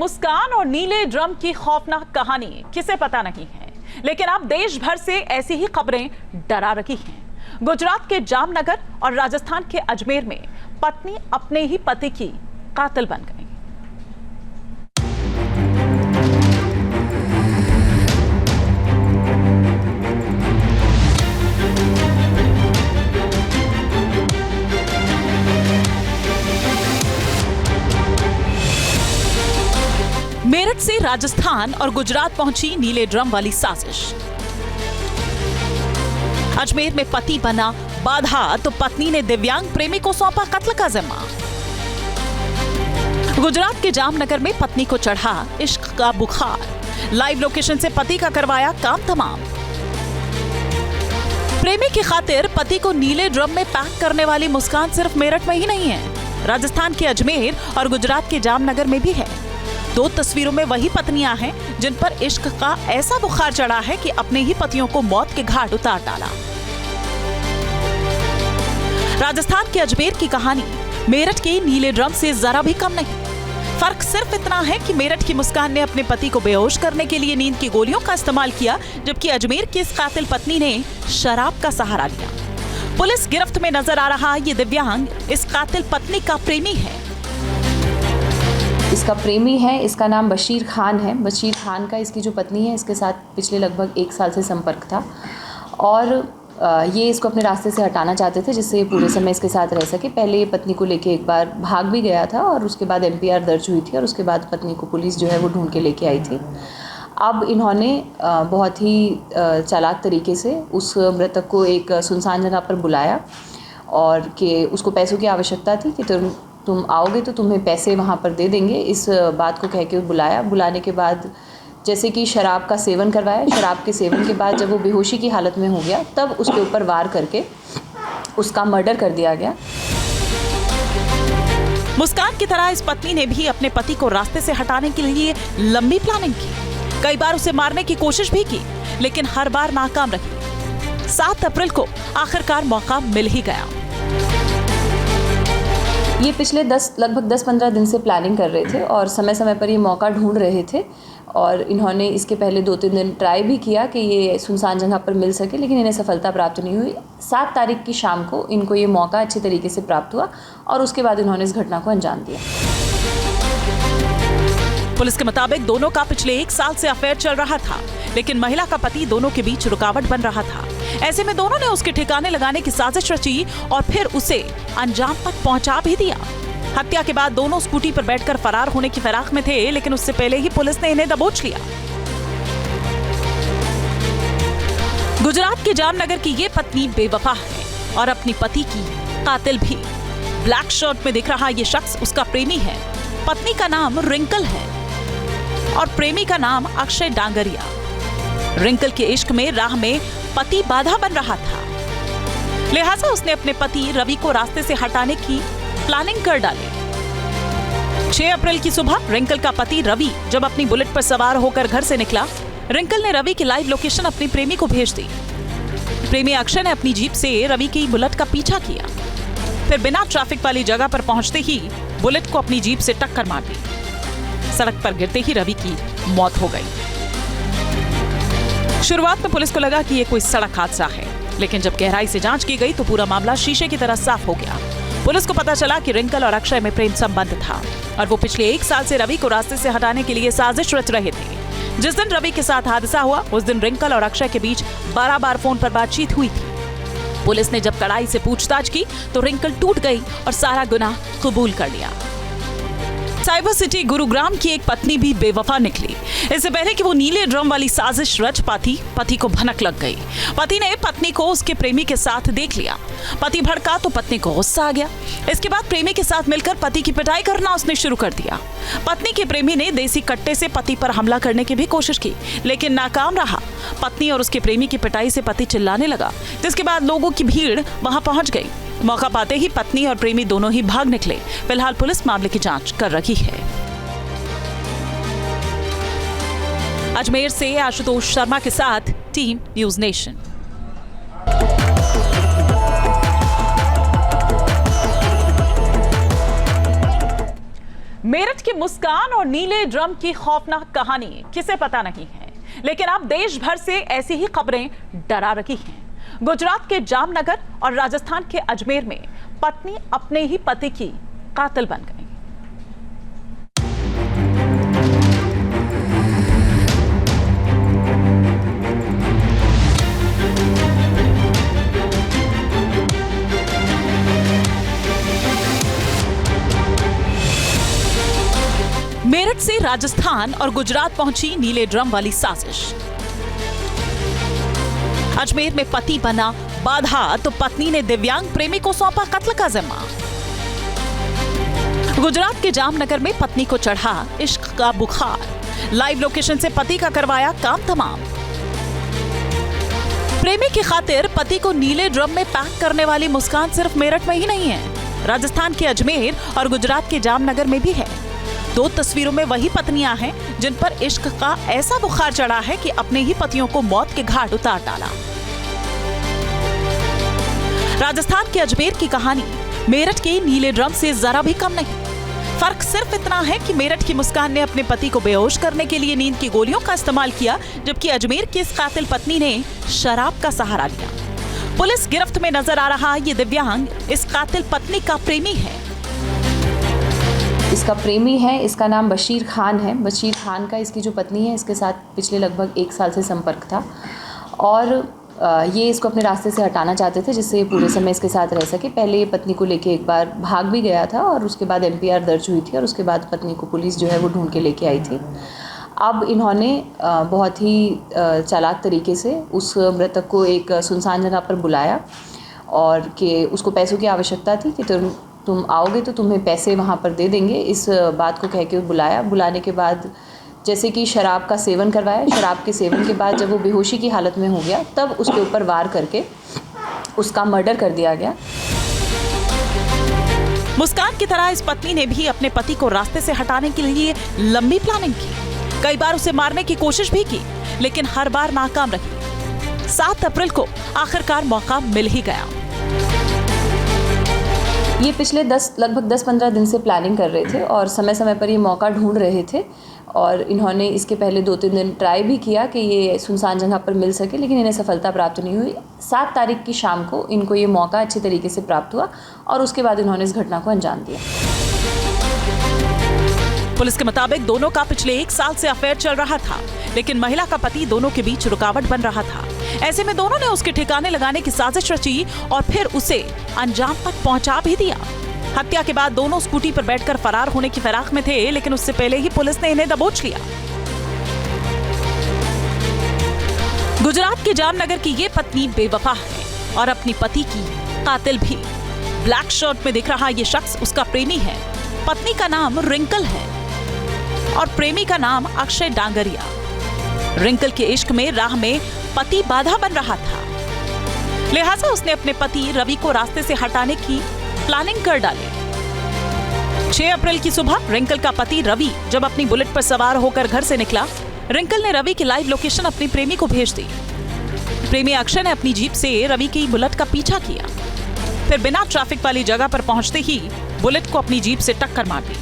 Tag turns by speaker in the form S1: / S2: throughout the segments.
S1: मुस्कान और नीले ड्रम की खौफनाक कहानी किसे पता नहीं है, लेकिन अब देश भर से ऐसी ही खबरें डरा रही हैं। गुजरात के जामनगर और राजस्थान के अजमेर में पत्नी अपने ही पति की कातिल बन गई। मेरठ से राजस्थान और गुजरात पहुंची नीले ड्रम वाली साजिश। अजमेर में पति बना बाधा तो पत्नी ने दिव्यांग प्रेमी को सौंपा कत्ल का जिम्मा। गुजरात के जामनगर में पत्नी को चढ़ा इश्क का बुखार, लाइव लोकेशन से पति का करवाया काम तमाम। प्रेमी की खातिर पति को नीले ड्रम में पैक करने वाली मुस्कान सिर्फ मेरठ में ही नहीं है, राजस्थान के अजमेर और गुजरात के जामनगर में भी है। दो तस्वीरों में वही पत्नियां हैं जिन पर इश्क का ऐसा बुखार चढ़ा है कि अपने ही पतियों को मौत के घाट उतार डाला। राजस्थान के अजमेर की कहानी मेरठ के नीले ड्रम से जरा भी कम नहीं। फर्क सिर्फ इतना है कि मेरठ की मुस्कान ने अपने पति को बेहोश करने के लिए नींद की गोलियों का इस्तेमाल किया, जबकि अजमेर की इस कातिल पत्नी ने शराब का सहारा लिया। पुलिस गिरफ्त में नजर आ रहा ये दिव्यांग इस कातिल पत्नी का प्रेमी है।
S2: इसका प्रेमी है, इसका नाम बशीर खान है। बशीर खान का इसकी जो पत्नी है इसके साथ पिछले लगभग 1 साल से संपर्क था और ये इसको अपने रास्ते से हटाना चाहते थे जिससे ये पूरे समय इसके साथ रह सके। पहले ये पत्नी को लेके एक बार भाग भी गया था और उसके बाद MPR दर्ज हुई थी और उसके बाद पत्नी को पुलिस जो है वो ढूंढ के लेके आई थी। अब इन्होंने बहुत ही चालाक तरीके से उस मृतक को एक सुनसान जगह पर बुलाया और कि उसको पैसों की आवश्यकता थी कि तुम आओगे तो तुम्हें पैसे वहाँ पर दे देंगे, इस बात को कह के बुलाया। बुलाने के बाद जैसे कि शराब का सेवन करवाया। शराब के सेवन के बाद जब वो बेहोशी की हालत में हो गया तब उसके ऊपर वार करके उसका मर्डर कर दिया गया।
S1: मुस्कान की तरह इस पत्नी ने भी अपने पति को रास्ते से हटाने के लिए लंबी प्लानिंग की। कई बार उसे मारने की कोशिश भी की, लेकिन हर बार नाकाम रही। 7 अप्रैल को आखिरकार मौका मिल ही गया।
S2: ये पिछले लगभग 10-15 दिन से प्लानिंग कर रहे थे और समय समय पर ये मौका ढूंढ रहे थे और इन्होंने इसके पहले 2-3 दिन ट्राई भी किया कि ये सुनसान जगह पर मिल सके, लेकिन इन्हें सफलता प्राप्त नहीं हुई। 7 तारीख की शाम को इनको ये मौका अच्छे तरीके से प्राप्त हुआ और उसके बाद इन्होंने इस घटना को अंजाम दिया।
S1: पुलिस के मुताबिक दोनों का पिछले 1 साल से अफेयर चल रहा था, लेकिन महिला का पति दोनों के बीच रुकावट बन रहा था। ऐसे में दोनों ने उसके ठिकाने लगाने की साजिश रची और फिर उसे अंजाम तक पहुंचा भी दिया। हत्या के बाद दोनों स्कूटी पर बैठकर फरार होने की फिराक में थे, लेकिन उससे पहले ही पुलिस ने इन्हें दबोच लिया। गुजरात के जामनगर की ये पत्नी बेवफा है और अपनी पति की कातिल भी। ब्लैक शर्ट में दिख रहा ये शख्स उसका प्रेमी है। पत्नी का नाम रिंकल है और प्रेमी का नाम अक्षय डांगरिया। रिंकल के इश्क में राह में पति बाधा बन रहा था, लिहाजा उसने अपने पति रवि को रास्ते से हटाने की प्लानिंग कर डाली। 6 अप्रैल की सुबह रिंकल का पति रवि जब अपनी बुलेट पर सवार होकर घर से निकला, रिंकल ने रवि की लाइव लोकेशन अपनी प्रेमी को भेज दी। प्रेमी अक्षय ने अपनी जीप से रवि की बुलेट का पीछा किया, फिर बिना ट्रैफिक वाली जगह पर पहुंचते ही बुलेट को अपनी जीप से टक्कर मार दी। सड़क पर गिरते ही रवि की मौत हो गई। शुरुआत में पुलिस को लगा कि ये कोई सड़क हादसा है, लेकिन जब गहराई से जांच की गई तो पूरा मामला शीशे की तरह साफ हो गया। पुलिस को पता चला कि रिंकल और अक्षय में प्रेम संबंध था और वो पिछले 1 साल से रवि को रास्ते से हटाने के लिए साजिश रच रहे थे। जिस दिन रवि के साथ हादसा हुआ उस दिन रिंकल और अक्षय के बीच 12 बार फोन पर बातचीत हुई थी। पुलिस ने जब कड़ाई से पूछताछ की तो रिंकल टूट गई और सारा गुनाह कबूल कर लिया। साइबर सिटी गुरुग्राम की एक पत्नी भी बेवफा निकली। इससे पहले कि वो नीले ड्रम वाली साजिश रच पाती, पति को भनक लग गई। पति ने पत्नी को उसके प्रेमी के साथ देख लिया। पति भड़का तो पत्नी को गुस्सा आ गया। इसके बाद प्रेमी के साथ मिलकर पति की पिटाई करना उसने शुरू कर दिया। पत्नी के प्रेमी ने देसी कट्टे से पति पर हमला करने की भी कोशिश की, लेकिन नाकाम रहा। पत्नी और उसके प्रेमी की पिटाई से पति चिल्लाने लगा, जिसके बाद लोगों की भीड़ वहां पहुंच गई। मौका पाते ही पत्नी और प्रेमी दोनों ही भाग निकले। फिलहाल पुलिस मामले की जांच कर रही है। अजमेर से आशुतोष शर्मा के साथ टीम न्यूज़ नेशन। मेरठ के मुस्कान और नीले ड्रम की खौफनाक कहानी किसे पता नहीं है, लेकिन अब देश भर से ऐसी ही खबरें डरा रही हैं। गुजरात के जामनगर और राजस्थान के अजमेर में पत्नी अपने ही पति की कातिल बन गई। मेरठ से राजस्थान और गुजरात पहुंची नीले ड्रम वाली साजिश। अजमेर में पति बना बाधा तो पत्नी ने दिव्यांग प्रेमी को सौंपा कत्ल का जिम्मा। गुजरात के जामनगर में पत्नी को चढ़ा इश्क का बुखार, लाइव लोकेशन से पति का करवाया काम तमाम। प्रेमी की खातिर पति को नीले ड्रम में पैक करने वाली मुस्कान सिर्फ मेरठ में ही नहीं है, राजस्थान के अजमेर और गुजरात के जामनगर में भी है। दो तस्वीरों में वही पत्नियां हैं जिन पर इश्क का ऐसा बुखार चढ़ा है कि अपने ही पतियों को मौत के घाट उतार डाला। राजस्थान के अजमेर की कहानी मेरठ के नीले ड्रम से जरा भी कम नहीं। फर्क सिर्फ इतना है कि मेरठ की मुस्कान ने अपने पति को बेहोश करने के लिए नींद की गोलियों का इस्तेमाल किया, जबकि अजमेर की इस कातिल पत्नी ने शराब का सहारा लिया। पुलिस गिरफ्त में नजर आ रहा ये दिव्यांग इस कातिल पत्नी का प्रेमी है।
S2: इसका प्रेमी है, इसका नाम बशीर खान है। बशीर खान का इसकी जो पत्नी है इसके साथ पिछले लगभग 1 साल से संपर्क था और ये इसको अपने रास्ते से हटाना चाहते थे जिससे ये पूरे समय इसके साथ रह सके। पहले ये पत्नी को लेके एक बार भाग भी गया था और उसके बाद MPR दर्ज हुई थी और उसके बाद पत्नी को पुलिस जो है वो ढूंढ के लेके आई थी। अब इन्होंने बहुत ही चालाक तरीके से उस मृतक को एक सुनसान जगह पर बुलाया और कि उसको पैसों की आवश्यकता थी कि तुम आओगे तो तुम्हें पैसे वहाँ पर दे देंगे, इस बात को कह के बुलाया। बुलाने के बाद जैसे कि शराब का सेवन करवाया। शराब के सेवन के बाद जब वो बेहोशी की हालत में हो गया तब उसके ऊपर वार करके उसका मर्डर कर दिया गया।
S1: मुस्कान की तरह इस पत्नी ने भी अपने पति को रास्ते से हटाने के लिए लंबी प्लानिंग की। कई बार उसे मारने की कोशिश भी की, लेकिन हर बार नाकाम रही। 7 अप्रैल को आखिरकार मौका मिल ही गया।
S2: ये पिछले लगभग 10-15 दिन से प्लानिंग कर रहे थे और समय समय पर ये मौका ढूंढ रहे थे और इन्होंने इसके पहले 2-3 दिन ट्राई भी किया कि ये सुनसान जगह पर मिल सके, लेकिन इन्हें सफलता प्राप्त नहीं हुई। 7 तारीख की शाम को इनको ये मौका अच्छे तरीके से प्राप्त हुआ और उसके बाद इन्होंने इस घटना को अंजाम दिया।
S1: पुलिस के मुताबिक दोनों का पिछले 1 साल से अफेयर चल रहा था, लेकिन महिला का पति दोनों के बीच रुकावट बन रहा था। ऐसे में दोनों ने उसके ठिकाने लगाने की साजिश रची और फिर उसे अंजाम तक पहुंचा भी दिया। हत्या के बाद दोनों स्कूटी पर बैठकर फरार होने की फिराक में थे, लेकिन उससे पहले ही पुलिस ने इन्हें दबोच लिया। गुजरात के जामनगर की ये पत्नी बेवफा है और अपनी पति की कातिल भी। ब्लैक शर्ट में दिख रहा ये शख्स उसका प्रेमी है। पत्नी का नाम रिंकल है और प्रेमी का नाम अक्षय डांगरिया। रिंकल के इश्क में राह में पति बाधा बन रहा था, लिहाजा उसने अपने पति रवि को रास्ते से हटाने की प्लानिंग कर डाली। 6 अप्रैल की सुबह रिंकल का पति रवि जब अपनी बुलेट पर सवार होकर घर से निकला, रिंकल ने रवि की लाइव लोकेशन अपनी प्रेमी को भेज दी। प्रेमी अक्षय ने अपनी जीप से रवि की बुलेट का पीछा किया, फिर बिना ट्रैफिक वाली जगह पर पहुंचते ही बुलेट को अपनी जीप से टक्कर मार दी।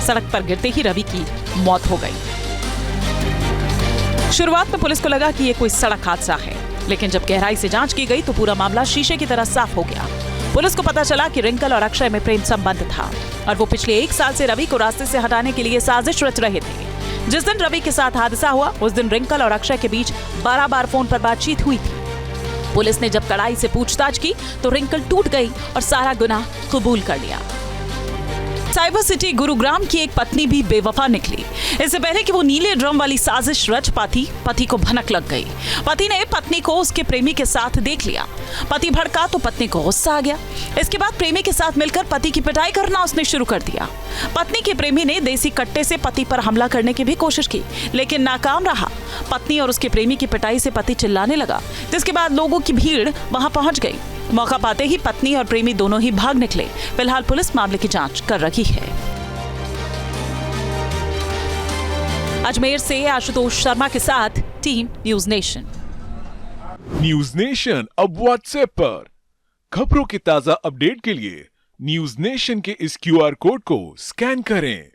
S1: सड़क पर गिरते ही रवि की मौत हो गई। शुरुआत में पुलिस को लगा कि ये कोई सड़क हादसा है, लेकिन जब गहराई से जांच की गई तो पूरा मामला शीशे की तरह साफ हो गया। पुलिस को पता चला कि रिंकल और अक्षय में प्रेम संबंध था और वो पिछले 1 साल से रवि को रास्ते से हटाने के लिए साजिश रच रहे थे। जिस दिन रवि के साथ हादसा हुआ उस दिन रिंकल और अक्षय के बीच 12 बार फोन पर बातचीत हुई थी। पुलिस ने जब कड़ाई से पूछताछ की तो रिंकल टूट गई और सारा गुनाह कबूल कर लिया। साइबर सिटी गुरुग्राम की एक पत्नी भी बेवफा निकली। इससे पहले कि वो नीले ड्रम वाली साजिश रच पाती, पति को भनक लग गई। पति ने पत्नी को उसके प्रेमी के साथ देख लिया। पति भड़का तो पत्नी को गुस्सा आ गया। इसके बाद प्रेमी के साथ मिलकर पति की पिटाई करना उसने शुरू कर दिया। पत्नी के प्रेमी ने देसी कट्टे से पति पर हमला करने की भी कोशिश की, लेकिन नाकाम रहा। पत्नी और उसके प्रेमी की पिटाई से पति चिल्लाने लगा, जिसके बाद लोगों की भीड़ वहां पहुंच गई। मौका पाते ही पत्नी और प्रेमी दोनों ही भाग निकले। फिलहाल पुलिस मामले की जांच कर रही है। अजमेर से आशुतोष शर्मा के साथ team news nation.
S3: News nation अब व्हाट्सएप पर खबरों की ताजा अपडेट के लिए न्यूज नेशन के इस QR कोड को स्कैन करें।